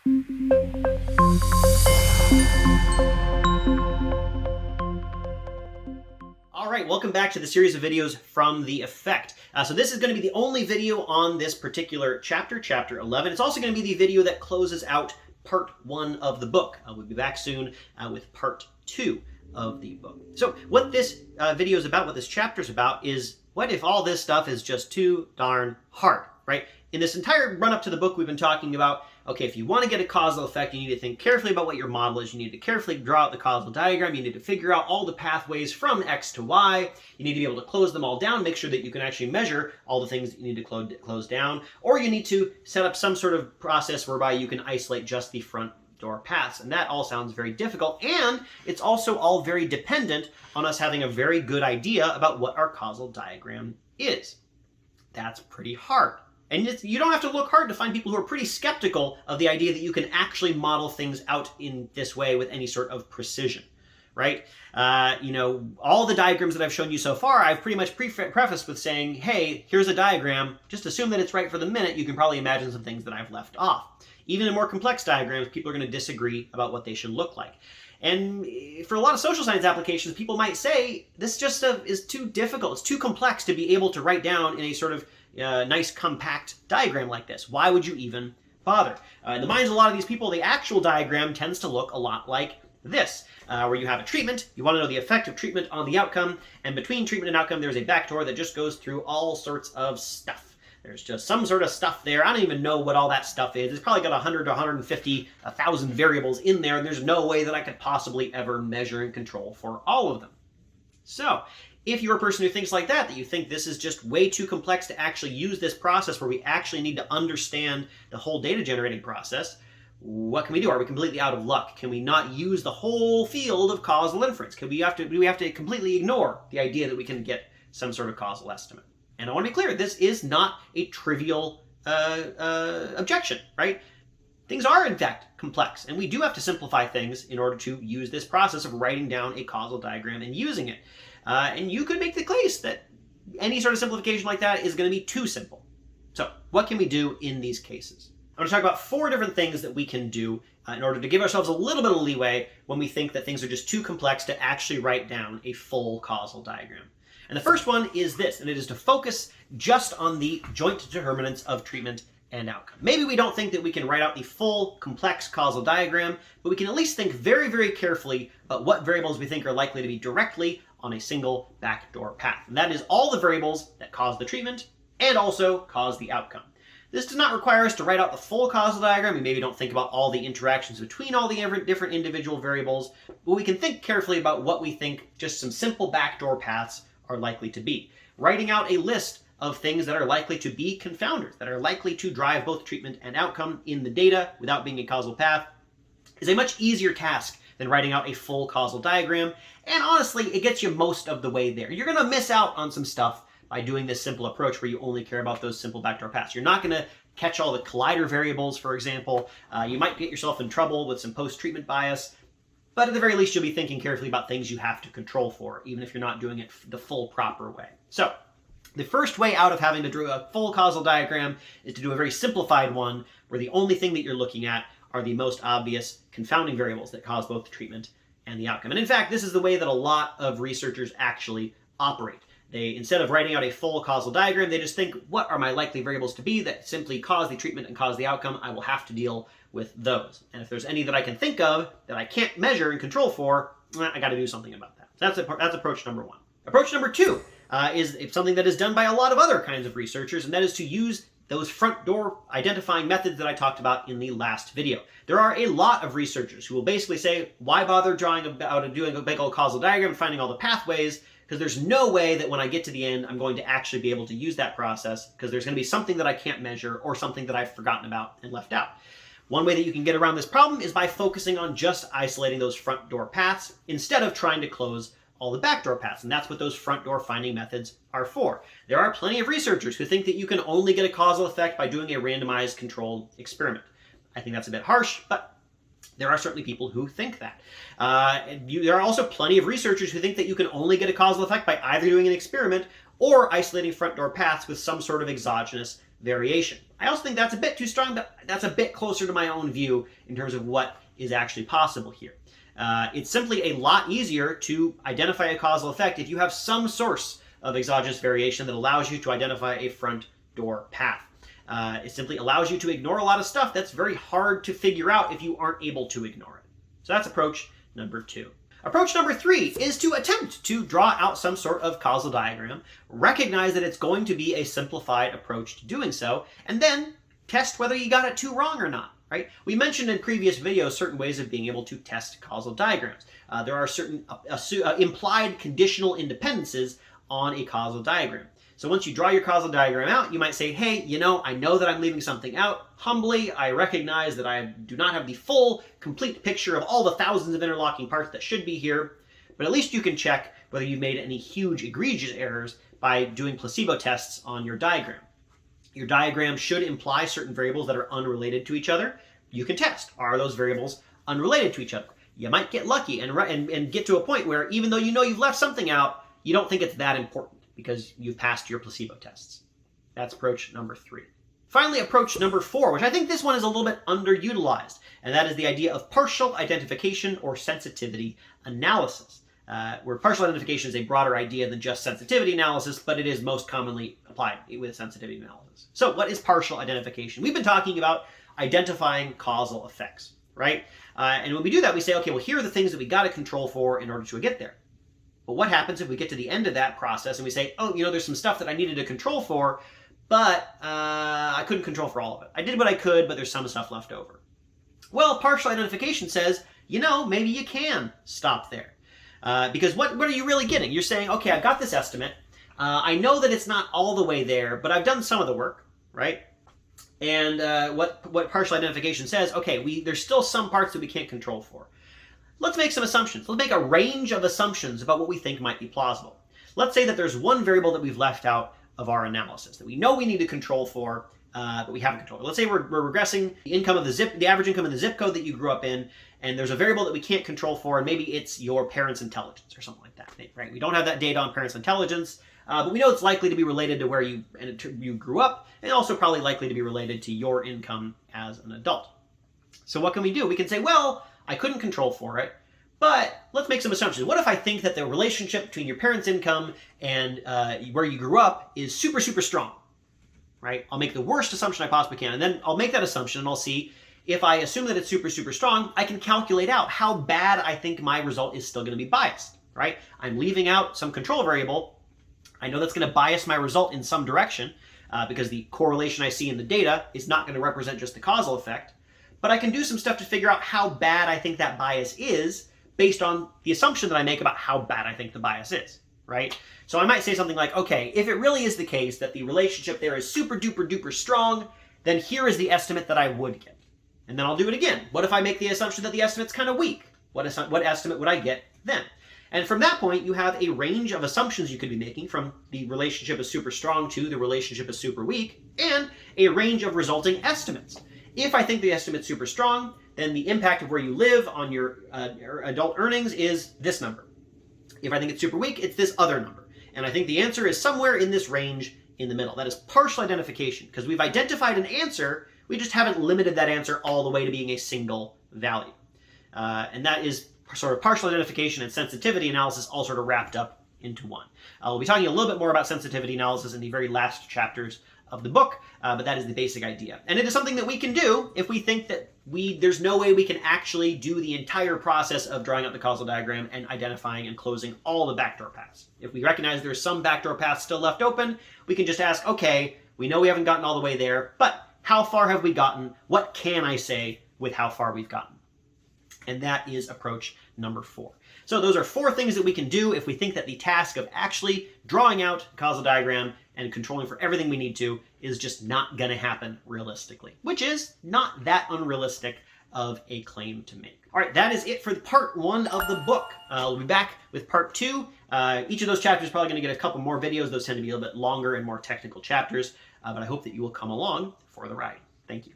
All right, welcome back to the series of videos from The Effect. So this is going to be the only video on this particular chapter, chapter 11. It's also going to be the video that closes out part 1 of the book. We'll be back soon with part 2 of the book. So what this video is about, what this chapter is about, is what if all this stuff is just too darn hard, right? In this entire run-up to the book, we've been talking about, okay, if you want to get a causal effect, you need to think carefully about what your model is. You need to carefully draw out the causal diagram. You need to figure out all the pathways from X to Y. You need to be able to close them all down, make sure that you can actually measure all the things that you need to close down. Or you need to set up some sort of process whereby you can isolate just the front door paths. And that all sounds very difficult. And it's also all very dependent on us having a very good idea about what our causal diagram is. That's pretty hard. And you don't have to look hard to find people who are pretty skeptical of the idea that you can actually model things out in this way with any sort of precision, right? All the diagrams that I've shown you so far, I've pretty much prefaced with saying, hey, here's a diagram. Just assume that it's right for the minute. You can probably imagine some things that I've left off. Even in more complex diagrams, people are going to disagree about what they should look like. And for a lot of social science applications, people might say, this just is too difficult. It's too complex to be able to write down in a sort of nice compact diagram like this. Why would you even bother? In the minds of a lot of these people, the actual diagram tends to look a lot like this, where you have a treatment, you want to know the effect of treatment on the outcome, and between treatment and outcome, there's a backdoor that just goes through all sorts of stuff. There's just some sort of stuff there. I don't even know what all that stuff is. It's probably got 100 to 150, 1,000 variables in there, and there's no way that I could possibly ever measure and control for all of them. So, if you're a person who thinks like that you think this is just way too complex to actually use this process where we actually need to understand the whole data generating process, what can we do? Are we completely out of luck? Can we not use the whole field of causal inference? Do we have to completely ignore the idea that we can get some sort of causal estimate? And I want to be clear, this is not a trivial objection, right? Things are, in fact, complex, and we do have to simplify things in order to use this process of writing down a causal diagram and using it. And you could make the case that any sort of simplification like that is going to be too simple. So what can we do in these cases? I'm going to talk about 4 different things that we can do in order to give ourselves a little bit of leeway when we think that things are just too complex to actually write down a full causal diagram. And the first one is this, and it is to focus just on the joint determinants of treatment and outcome. Maybe we don't think that we can write out the full complex causal diagram, but we can at least think very, very carefully about what variables we think are likely to be directly on a single backdoor path. And that is all the variables that cause the treatment and also cause the outcome. This does not require us to write out the full causal diagram. We maybe don't think about all the interactions between all the different individual variables, but we can think carefully about what we think just some simple backdoor paths are likely to be. Writing out a list of things that are likely to be confounders, that are likely to drive both treatment and outcome in the data without being a causal path, is a much easier task than writing out a full causal diagram. And honestly, it gets you most of the way there. You're going to miss out on some stuff by doing this simple approach where you only care about those simple backdoor paths. You're not going to catch all the collider variables, for example. You might get yourself in trouble with some post-treatment bias. But at the very least, you'll be thinking carefully about things you have to control for, even if you're not doing it the full proper way. So, the first way out of having to draw a full causal diagram is to do a very simplified one, where the only thing that you're looking at are the most obvious confounding variables that cause both the treatment and the outcome. And in fact, this is the way that a lot of researchers actually operate. They, instead of writing out a full causal diagram, they just think, what are my likely variables to be that simply cause the treatment and cause the outcome? I will have to deal with those. And if there's any that I can think of that I can't measure and control for, I got to do something about that. So that's approach number 1. Approach number 2 is something that is done by a lot of other kinds of researchers, and that is to use those front door identifying methods that I talked about in the last video. There are a lot of researchers who will basically say, why bother doing a big old causal diagram, finding all the pathways, because there's no way that when I get to the end, I'm going to actually be able to use that process, because there's going to be something that I can't measure or something that I've forgotten about and left out. One way that you can get around this problem is by focusing on just isolating those front door paths instead of trying to close all the backdoor paths. And that's what those front door finding methods are for. There are plenty of researchers who think that you can only get a causal effect by doing a randomized controlled experiment. I think that's a bit harsh, but there are certainly people who think that. There are also plenty of researchers who think that you can only get a causal effect by either doing an experiment or isolating front door paths with some sort of exogenous variation. I also think that's a bit too strong, but that's a bit closer to my own view in terms of what is actually possible here. It's simply a lot easier to identify a causal effect if you have some source of exogenous variation that allows you to identify a front door path. It simply allows you to ignore a lot of stuff that's very hard to figure out if you aren't able to ignore it. So that's approach number 2. Approach number 3 is to attempt to draw out some sort of causal diagram, recognize that it's going to be a simplified approach to doing so, and then test whether you got it too wrong or not. Right? We mentioned in previous videos certain ways of being able to test causal diagrams. There are certain implied conditional independences on a causal diagram. So once you draw your causal diagram out, you might say, hey, I know that I'm leaving something out. Humbly, I recognize that I do not have the full, complete picture of all the thousands of interlocking parts that should be here, but at least you can check whether you made any huge egregious errors by doing placebo tests on your diagram. Your diagram should imply certain variables that are unrelated to each other. You can test, are those variables unrelated to each other? You might get lucky and get to a point where even though you've left something out, you don't think it's that important because you've passed your placebo tests. That's approach number 3. Finally, approach number 4, which I think this one is a little bit underutilized, and that is the idea of partial identification or sensitivity analysis. Where partial identification is a broader idea than just sensitivity analysis, but it is most commonly applied with sensitivity analysis. So what is partial identification? We've been talking about identifying causal effects, right? And when we do that, we say, okay, well, here are the things that we got to control for in order to get there. But what happens if we get to the end of that process and we say, oh, there's some stuff that I needed to control for, but I couldn't control for all of it. I did what I could, but there's some stuff left over. Well, partial identification says, maybe you can stop there. Because what are you really getting? You're saying, okay, I've got this estimate. I know that it's not all the way there, but I've done some of the work, right? And what partial identification says, okay, there's still some parts that we can't control for. Let's make some assumptions. Let's make a range of assumptions about what we think might be plausible. Let's say that there's one variable that we've left out of our analysis that we know we need to control for, but we haven't controlled. Let's say we're regressing the average income in the zip code that you grew up in, and there's a variable that we can't control for, and maybe it's your parents' intelligence or something like that, right? We don't have that data on parents' intelligence, but we know it's likely to be related to where you grew up, and also probably likely to be related to your income as an adult. So what can we do? We can say, well, I couldn't control for it, but let's make some assumptions. What if I think that the relationship between your parents' income and where you grew up is super, super strong, right? I'll make the worst assumption I possibly can, and then I'll make that assumption, and I'll see if I assume that it's super, super strong, I can calculate out how bad I think my result is still going to be biased, right? I'm leaving out some control variable. I know that's going to bias my result in some direction because the correlation I see in the data is not going to represent just the causal effect. But I can do some stuff to figure out how bad I think that bias is based on the assumption that I make about how bad I think the bias is, right? So I might say something like, okay, if it really is the case that the relationship there is super duper duper strong, then here is the estimate that I would get. And then I'll do it again. What if I make the assumption that the estimate's kind of weak? What estimate would I get then? And from that point, you have a range of assumptions you could be making from the relationship is super strong to the relationship is super weak, and a range of resulting estimates. If I think the estimate's super strong, then the impact of where you live on your adult earnings is this number. If I think it's super weak, it's this other number. And I think the answer is somewhere in this range in the middle. That is partial identification, because we've identified an answer, we just haven't limited that answer all the way to being a single value. And that is sort of partial identification and sensitivity analysis all sort of wrapped up into one. We'll be talking a little bit more about sensitivity analysis in the very last chapters of the book, but that is the basic idea. And it is something that we can do if we think that there's no way we can actually do the entire process of drawing out the causal diagram and identifying and closing all the backdoor paths. If we recognize there's some backdoor paths still left open, we can just ask, okay, we know we haven't gotten all the way there, but how far have we gotten? What can I say with how far we've gotten? And that is approach number 4. So those are 4 things that we can do if we think that the task of actually drawing out a causal diagram and controlling for everything we need to is just not going to happen realistically, which is not that unrealistic of a claim to make. All right, that is it for part 1 of the book. We'll be back with part 2. Each of those chapters is probably going to get a couple more videos. Those tend to be a little bit longer and more technical chapters, but I hope that you will come along for the ride. Thank you.